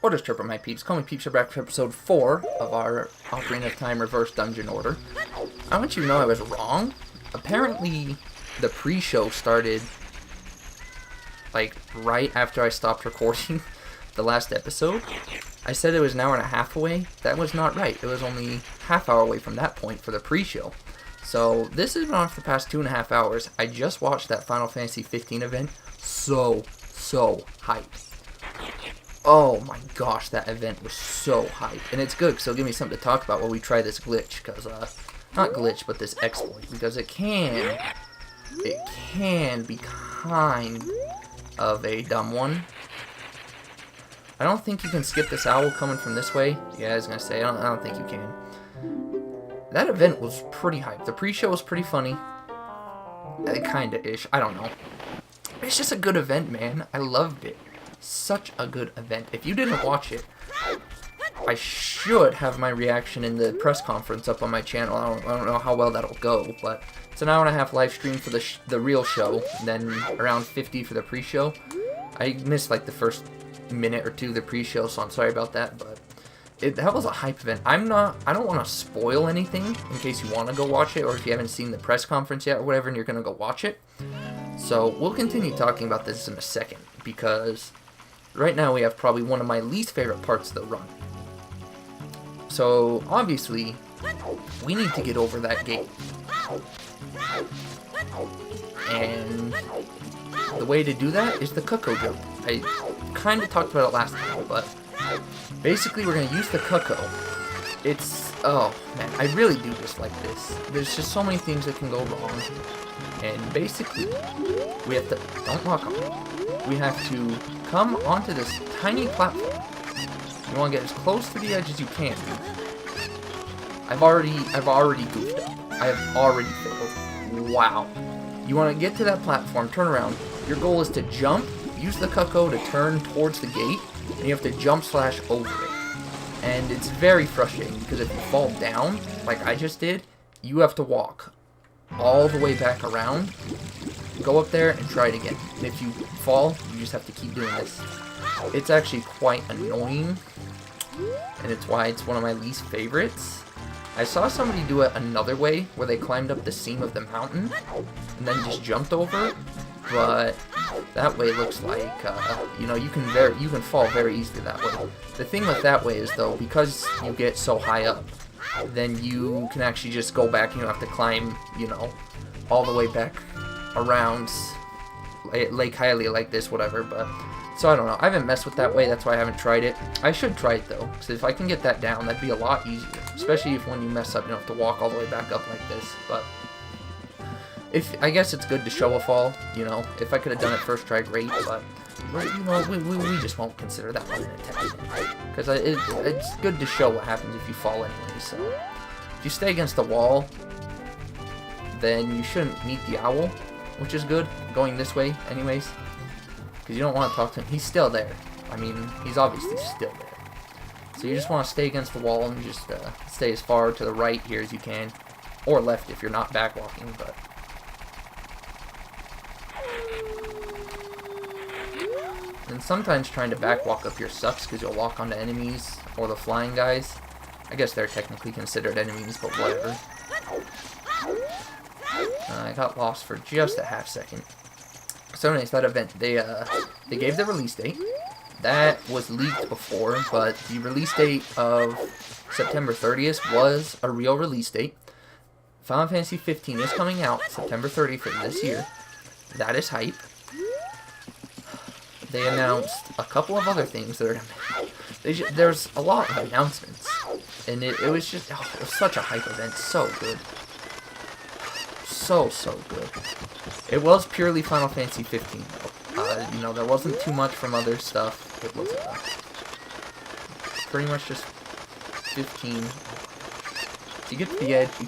What is chirpin, my peeps? Call me Peeps. We're back for episode 4 of our Ocarina of Time reverse dungeon order. I want you to know I was wrong. Apparently, the pre-show started, like, right after I stopped recording the last episode. I said it was an hour and a half away. That was not right. It was only half hour away from that point for the pre-show. So, this has been on for the past 2.5 hours. I just watched that Final Fantasy 15 event. So hyped. Oh my gosh, that event was so hype. And it's good because it'll give me something to talk about while we try this glitch. Because, not glitch, but this exploit. Because it can be kind of a dumb one. I don't think you can skip this owl coming from this way. Yeah, I was going to say, I don't think you can. That event was pretty hype. The pre-show was pretty funny. Kinda-ish. I don't know. It's just a good event, man. I loved it. Such a good event. If you didn't watch it, I should have my reaction in the press conference up on my channel. I don't know how well that'll go, but it's an hour and a half live stream for the real show, and then around 50 for the pre-show. I missed like the first minute or two of the pre-show, so I'm sorry about that, but that was a hype event. I don't want to spoil anything in case you want to go watch it, or if you haven't seen the press conference yet or whatever and you're going to go watch it. So we'll continue talking about this in a second, because right now we have probably one of my least favorite parts of the run. So obviously, we need to get over that gate. And the way to do that is the Cucco jump. I kind of talked about it last time, but basically we're going to use the Cucco. Oh man, I really do just like this. There's just so many things that can go wrong. And basically, we have to, don't lock on. We have to come onto this tiny platform. You want to get as close to the edge as you can. I've already goofed up. I have already failed. Wow. You want to get to that platform, turn around. Your goal is to jump, use the Cucco to turn towards the gate, and you have to jump slash over it. And it's very frustrating because if you fall down, like I just did, you have to walk all the way back around, go up there, and try it again. And if you fall, you just have to keep doing this. It's actually quite annoying, and it's why it's one of my least favorites. I saw somebody do it another way, where they climbed up the seam of the mountain, and then just jumped over it, but that way looks like, you know, you can fall very easily that way. The thing with that way is, though, because you get so high up, then you can actually just go back and you don't have to climb, you know, all the way back around Lake Hylia like this, whatever, but, so I don't know, I haven't messed with that way, that's why I haven't tried it. I should try it, though, because if I can get that down, that'd be a lot easier, especially if when you mess up, you don't have to walk all the way back up like this, but I guess it's good to show a fall, you know, if I could have done it first try, great, but, you know, we just won't consider that one an attack, because it's good to show what happens if you fall anyway. So if you stay against the wall, then you shouldn't meet the owl, which is good, going this way anyways, because you don't want to talk to him. He's still there. I mean, he's obviously still there. So you just want to stay against the wall and just stay as far to the right here as you can, or left if you're not backwalking, but and sometimes trying to backwalk up here sucks because you'll walk onto enemies or the flying guys. I guess they're technically considered enemies, but whatever. I got lost for just a half second. So anyways, that event, they gave the release date. That was leaked before, but the release date of September 30th was a real release date. Final Fantasy 15 is coming out September 30th of this year. That is hype. They announced a couple of other things that are... there's a lot of announcements. And it was just... Oh, it was such a hype event. So good. So good. It was purely Final Fantasy 15, though. You know, there wasn't too much from other stuff. It was pretty much just 15. You get to the edge, you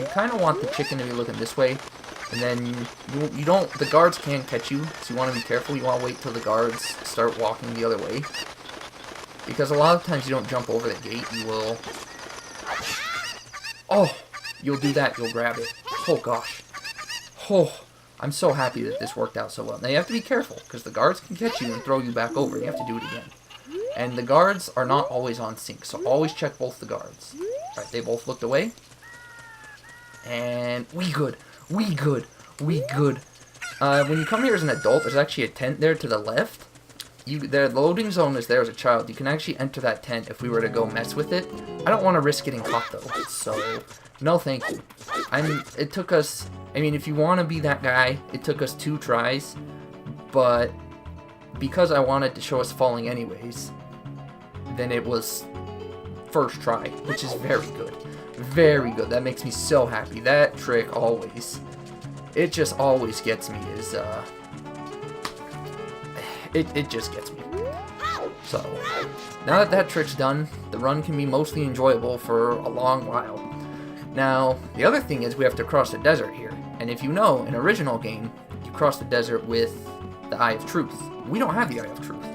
kind of want the chicken to be looking this way. And then you don't, the guards can catch you, so you want to be careful. You want to wait till the guards start walking the other way. Because a lot of times you don't jump over the gate, you will... Oh! You'll do that, you'll grab it. Oh gosh. Oh, I'm so happy that this worked out so well. Now you have to be careful, because the guards can catch you and throw you back over. You have to do it again. And the guards are not always on sync, so always check both the guards. Alright, they both looked away. And we good. We good. We good. When you come here as an adult, there's actually a tent there to the left. The loading zone is there as a child. You can actually enter that tent if we were to go mess with it. I don't want to risk getting caught, though. So, no thank you. It took us... I mean, if you want to be that guy, it took us 2 tries. But because I wanted to show us falling anyways, then it was first try, which is very good. Very good. That makes me so happy. That trick always... It just always gets me, It just gets me. So, now that that trick's done, the run can be mostly enjoyable for a long while. Now, the other thing is we have to cross the desert here. And if you know, in original game, you cross the desert with the Eye of Truth. We don't have the Eye of Truth.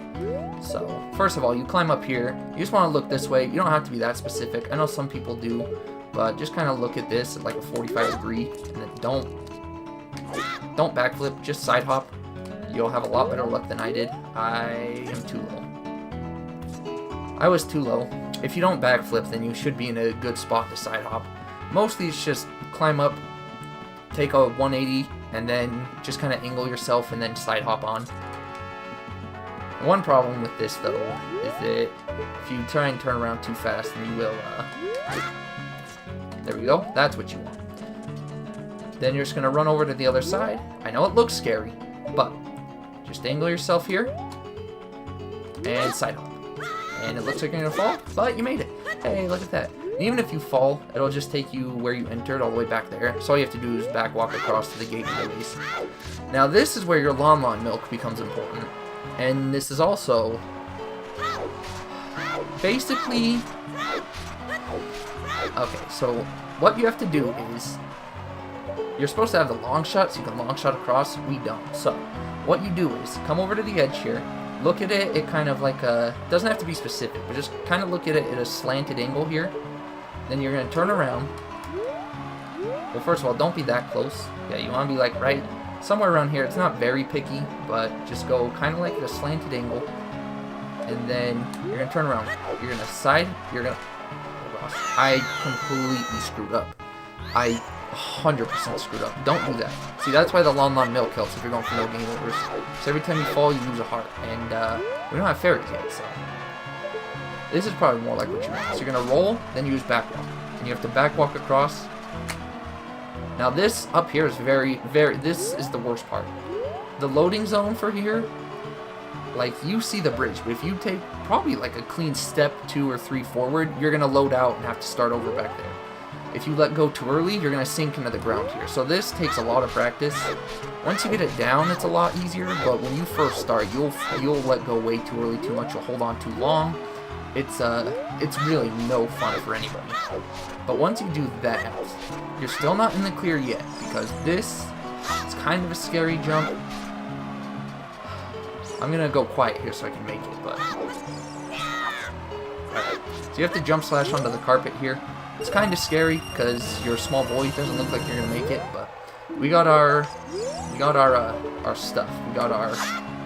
So, first of all, you climb up here. You just want to look this way. You don't have to be that specific. I know some people do. But just kind of look at this at like a 45 degree. And then don't backflip. Just side hop. You'll have a lot better luck than I did. I am too low. I was too low. If you don't backflip, then you should be in a good spot to side hop. Mostly it's just climb up, take a 180, and then just kind of angle yourself and then side hop on. One problem with this, though, is that if you try and turn around too fast, then you will, there we go. That's what you want. Then you're just going to run over to the other side. I know it looks scary, but just angle yourself here and side hop. And it looks like you're going to fall, but you made it. Hey, look at that. Even if you fall, it'll just take you where you entered all the way back there. So all you have to do is back walk across to the gate anyways. Now this is where your Lon milk becomes important. And this is also basically... Okay, so what you have to do is... You're supposed to have the long shot so you can long shot across. We don't. So what you do is come over to the edge here. Look at it at kind of like a... Doesn't have to be specific, but just kind of look at it at a slanted angle here. Then you're going to turn around. Well, first of all, don't be that close. Yeah, you want to be like right somewhere around here. It's not very picky, but just go kind of like at a slanted angle. And then you're going to turn around. You're going to side. You're going to... Oh gosh. I completely screwed up. I 100% screwed up. Don't do that. See, that's why the Lon milk helps if you're going for no game overs. So every time you fall, you lose a heart. And we don't have fairies yet, so... This is probably more like what you want. So you're going to roll, then use back walk. And you have to back walk across. Now this up here is this is the worst part. The loading zone for here, like you see the bridge, but if you take probably like a clean step 2 or 3 forward, you're going to load out and have to start over back there. If you let go too early, you're going to sink into the ground here. So this takes a lot of practice. Once you get it down, it's a lot easier, but when you first start, you'll let go way too early, too much, you'll hold on too long. It's really no fun for anybody. But once you do that, you're still not in the clear yet, because this is kind of a scary jump. I'm gonna go quiet here so I can make it, but... Alright, so you have to jump slash onto the carpet here. It's kind of scary, because you're a small boy, it doesn't look like you're gonna make it, but... We got our stuff. We got our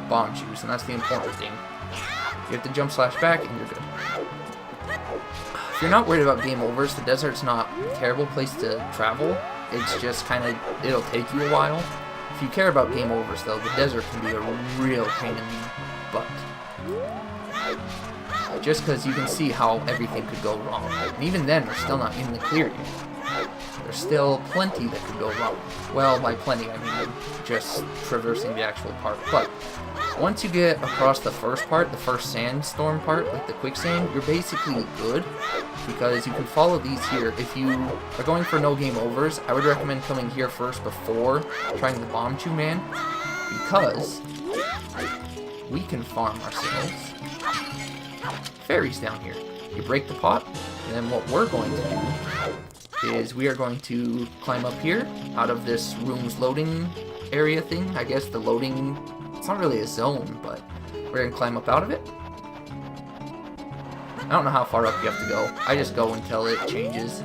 bomb juice, and that's the important thing. You have to jump slash back, and you're good. If you're not worried about game overs, the desert's not a terrible place to travel. It's just kind of, it'll take you a while. If you care about game overs, though, the desert can be a real pain in the butt. Just because you can see how everything could go wrong. And even then, we're still not in the clear yet. There's still plenty that could go wrong. Well, by plenty, I mean just traversing the actual part. But once you get across the first part, the first sandstorm part, like the quicksand, you're basically good, because you can follow these here. If you are going for no game overs, I would recommend coming here first before trying the bomb chew man, because we can farm ourselves fairies down here. You break the pot, and then what we're going to do is we are going to climb up here out of this room's loading area thing. I guess the loading... It's not really a zone, but we're going to climb up out of it. I don't know how far up you have to go. I just go until it changes.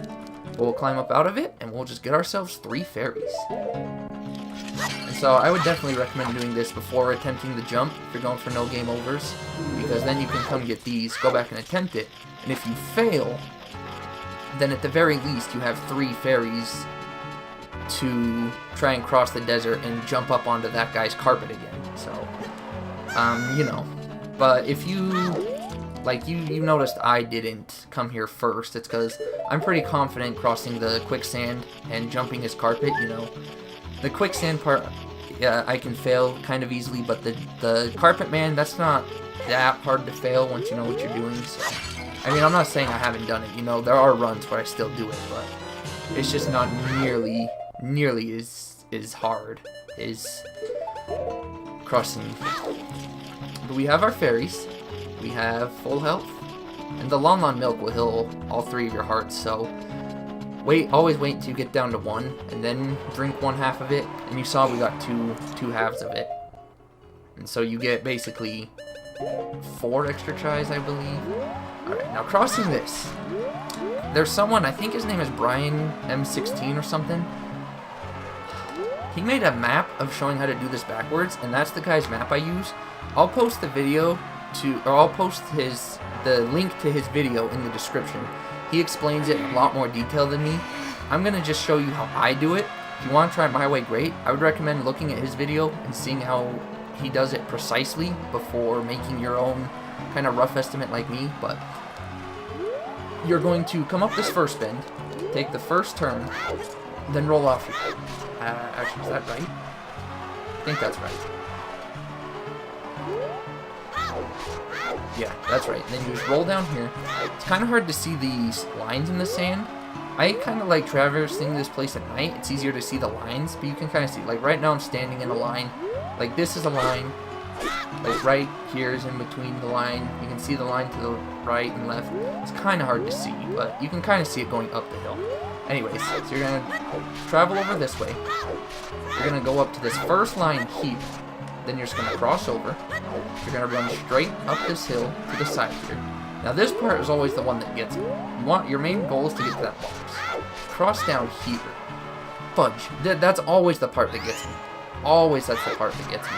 But we'll climb up out of it, and we'll just get ourselves 3 fairies. And So I would definitely recommend doing this before attempting the jump if you're going for no game overs, because then you can come get these, go back and attempt it, and if you fail, then at the very least you have 3 fairies to try and cross the desert and jump up onto that guy's carpet again. So, you know, but if you, like, you noticed I didn't come here first, it's because I'm pretty confident crossing the quicksand and jumping his carpet, you know. The quicksand part, yeah, I can fail kind of easily, but the carpet man, that's not that hard to fail once you know what you're doing. So, I mean, I'm not saying I haven't done it, you know, there are runs where I still do it, but it's just not nearly as hard as crossing. But we have our fairies, we have full health, and the Lon Lon milk will heal all 3 of your hearts, so always wait until you get down to 1, and then drink 1/2 of it, and you saw we got two halves of it. And so you get basically 4 extra tries, I believe. Alright, now crossing this. There's someone, I think his name is Brian M16 or something. He made a map of showing how to do this backwards, and that's the guy's map I use. I'll post the video I'll post the link to his video in the description. He explains it in a lot more detail than me. I'm gonna just show you how I do it. If you want to try it my way, great. I would recommend looking at his video and seeing how he does it precisely before making your own kind of rough estimate like me. But you're going to come up this first bend, take the first turn, then roll off here. Actually, is that right? I think that's right. Yeah, that's right. Then you just roll down here. It's kind of hard to see these lines in the sand. I kind of like traversing this place at night. It's easier to see the lines, but you can kind of see. Like right now I'm standing in a line. Like this is a line. Like right here is in between the line. You can see the line to the right and left. It's kind of hard to see, but you can kind of see it going up the hill. Anyways, so you're going to travel over this way. You're going to go up to this first line here. Then you're just going to cross over. You're going to run straight up this hill to the side here. Now this part is always the one that gets me. Your main goal is to get to that box. Cross down here. Fudge. That's always the part that gets me. Always that's the part that gets me.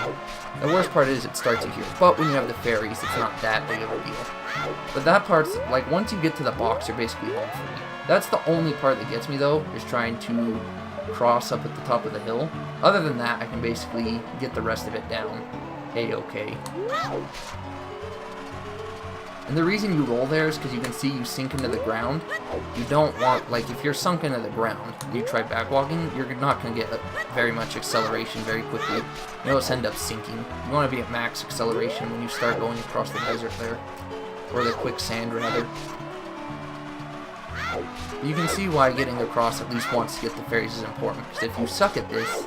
The worst part is it starts you here. But when you have the fairies, it's not that big of a deal. But that part's, like, once you get to the box, you're basically home free. That's the only part that gets me, though, is trying to cross up at the top of the hill. Other than that, I can basically get the rest of it down A-okay. And the reason you roll there is because you can see you sink into the ground. You don't want, like, if you're sunk into the ground, you try backwalking, you're not going to get very much acceleration very quickly. You'll just end up sinking. You want to be at max acceleration when you start going across the desert there. Or the quicksand, rather. You can see why getting across at least once to get the fairies is important, because if you suck at this,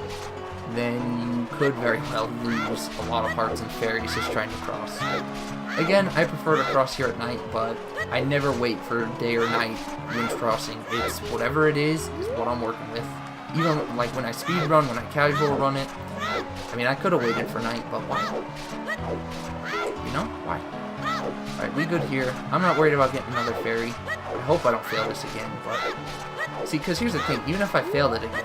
then you could very well lose a lot of hearts and fairies just trying to cross. Again, I prefer to cross here at night, but I never wait for day or night when crossing. It's whatever it is what I'm working with. Even like when I speed run, when I casual run it, I mean, I could have waited for night, but why? You know, why? Alright, we good here. I'm not worried about getting another fairy. I hope I don't fail this again, but... See, because here's the thing. Even if I failed it again,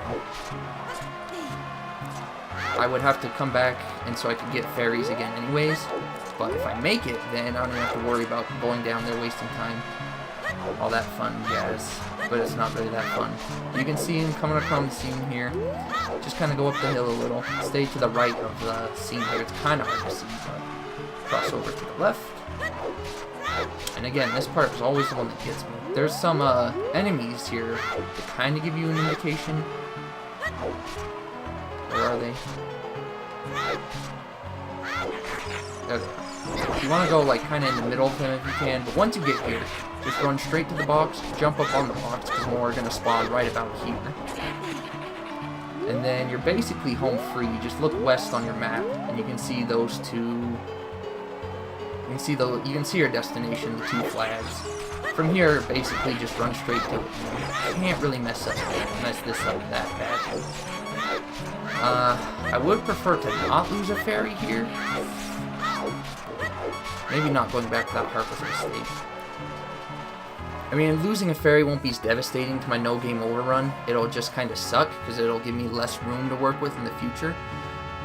I would have to come back, and so I could get fairies again anyways. But if I make it, then I don't even have to worry about going down there wasting time. All that fun jazz. But it's not really that fun. You can see him coming across the scene here. Just kind of go up the hill a little. Stay to the right of the scene here. It's kind of hard to see, but... Cross over to the left. And again, this part is always the one that gets me. There's some enemies here that kind of give you an indication. Where are they? There they are. You want to go like kind of in the middle of them if you can, but once you get here, just run straight to the box, jump up on the box, because more are going to spawn right about here. And then you're basically home free. Just look west on your map, and you can see those two. You can see your destination, the 2 flags. From here, basically just run straight to it. You can't really mess this up that bad. I would prefer to not lose a fairy here. Maybe not going back to that heart was a mistake. I mean, losing a fairy won't be as devastating to my no game over run. It'll just kind of suck, because it'll give me less room to work with in the future.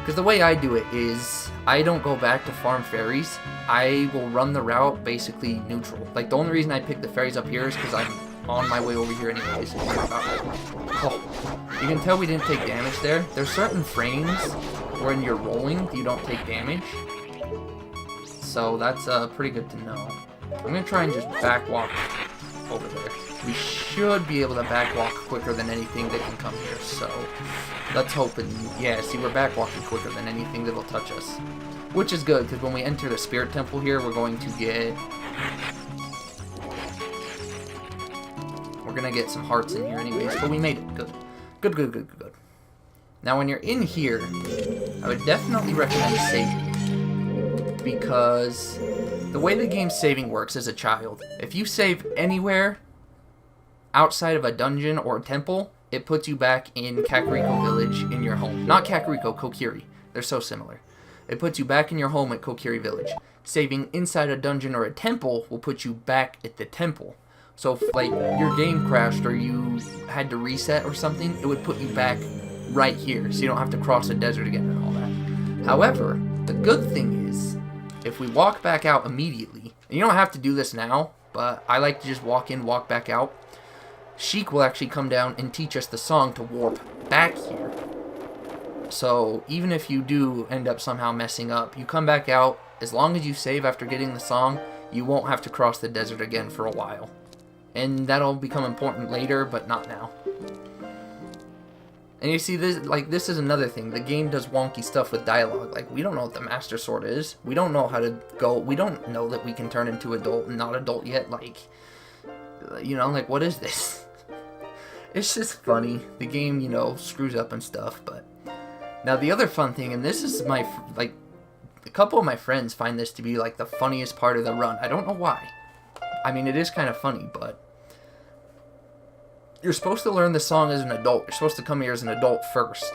Because the way I do it is, I don't go back to farm fairies. I will run the route basically neutral. Like, the only reason I pick the fairies up here is because I'm on my way over here anyways. Oh, you can tell we didn't take damage there. There's certain frames when you're rolling, you don't take damage. So that's pretty good to know. I'm going to try and just back walk over there. We should be able to back walk quicker than anything that can come here, so let's hope. And yeah, see, we're back walking quicker than anything that'll touch us, which is good, because when we enter the spirit temple here, we're going to get some hearts in here anyways, but we made it. Good. Now when you're in here, I would definitely recommend saving, because the way the game's saving works as a child, if you save anywhere outside of a dungeon or a temple, it puts you back in Kakariko Village in your home. Not Kakariko, Kokiri. They're so similar. It puts you back in your home at Kokiri Village. Saving inside a dungeon or a temple will put you back at the temple. So if, like, your game crashed or you had to reset or something, it would put you back right here, so you don't have to cross the desert again and all that. However, the good thing is, if we walk back out immediately, and you don't have to do this now, but I like to just walk in, walk back out, Sheik will actually come down and teach us the song to warp back here. So even if you do end up somehow messing up, you come back out, as long as you save after getting the song, you won't have to cross the desert again for a while. And that'll become important later, but not now. And you see, this is another thing. The game does wonky stuff with dialogue. Like, we don't know what the Master Sword is. We don't know how to go. We don't know that we can turn into adult and not adult yet. Like, you know, like, what is this? It's just funny. The game, you know, screws up and stuff. But now the other fun thing, and this is my, like, a couple of my friends find this to be, like, the funniest part of the run. I don't know why. I mean, it is kind of funny, but you're supposed to learn the song as an adult. You're supposed to come here as an adult first.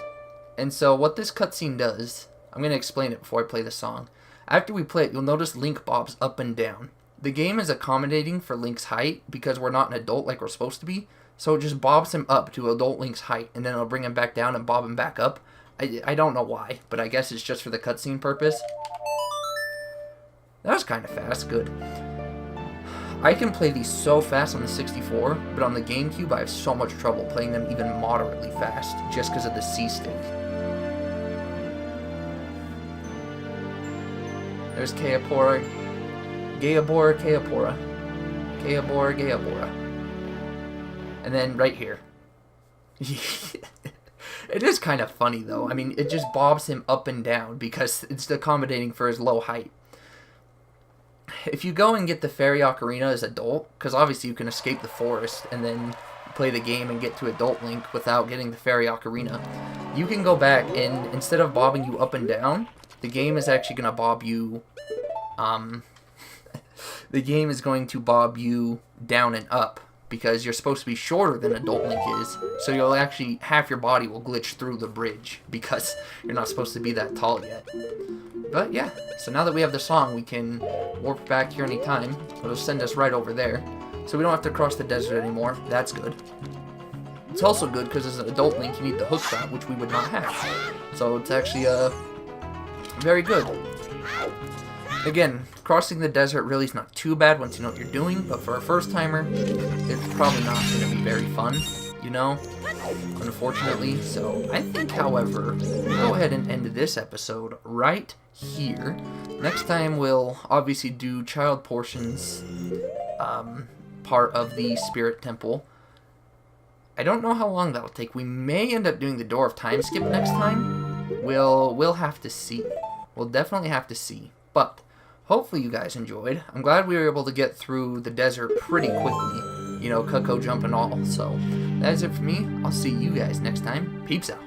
And so what this cutscene does, I'm going to explain it before I play the song. After we play it, you'll notice Link bobs up and down. The game is accommodating for Link's height because we're not an adult like we're supposed to be. So it just bobs him up to adult Link's height, and then it'll bring him back down and bob him back up. I don't know why, but I guess it's just for the cutscene purpose. That was kind of fast. Good. I can play these so fast on the 64, but on the GameCube I have so much trouble playing them even moderately fast, just because of the C stick. There's Kaepora, Gaebora, Kaepora, Kaebora, Gaebora. And then right here. It is kind of funny though. I mean, it just bobs him up and down because it's accommodating for his low height. If you go and get the Fairy Ocarina as adult, because obviously you can escape the forest and then play the game and get to adult Link without getting the Fairy Ocarina, you can go back and instead of bobbing you up and down, the game is actually going to bob you, the game is going to bob you down and up because you're supposed to be shorter than adult Link is, so you'll actually, half your body will glitch through the bridge because you're not supposed to be that tall yet. But yeah, so now that we have the song, we can warp back here anytime. It'll send us right over there. So we don't have to cross the desert anymore. That's good. It's also good because as an adult Link, you need the hook shot, which we would not have. So it's actually very good. Again, crossing the desert really is not too bad once you know what you're doing, but for a first-timer, it's probably not going to be very fun, you know? Unfortunately. So I think, however, we'll go ahead and end this episode right here. Next time we'll obviously do child portions part of the Spirit Temple. I don't know how long that'll take. We may end up doing the Door of Time skip next time. We'll have to see. We'll definitely have to see. But hopefully you guys enjoyed. I'm glad we were able to get through the desert pretty quickly. You know, Cucco jump and all. So that's it for me. I'll see you guys next time. Peeps out.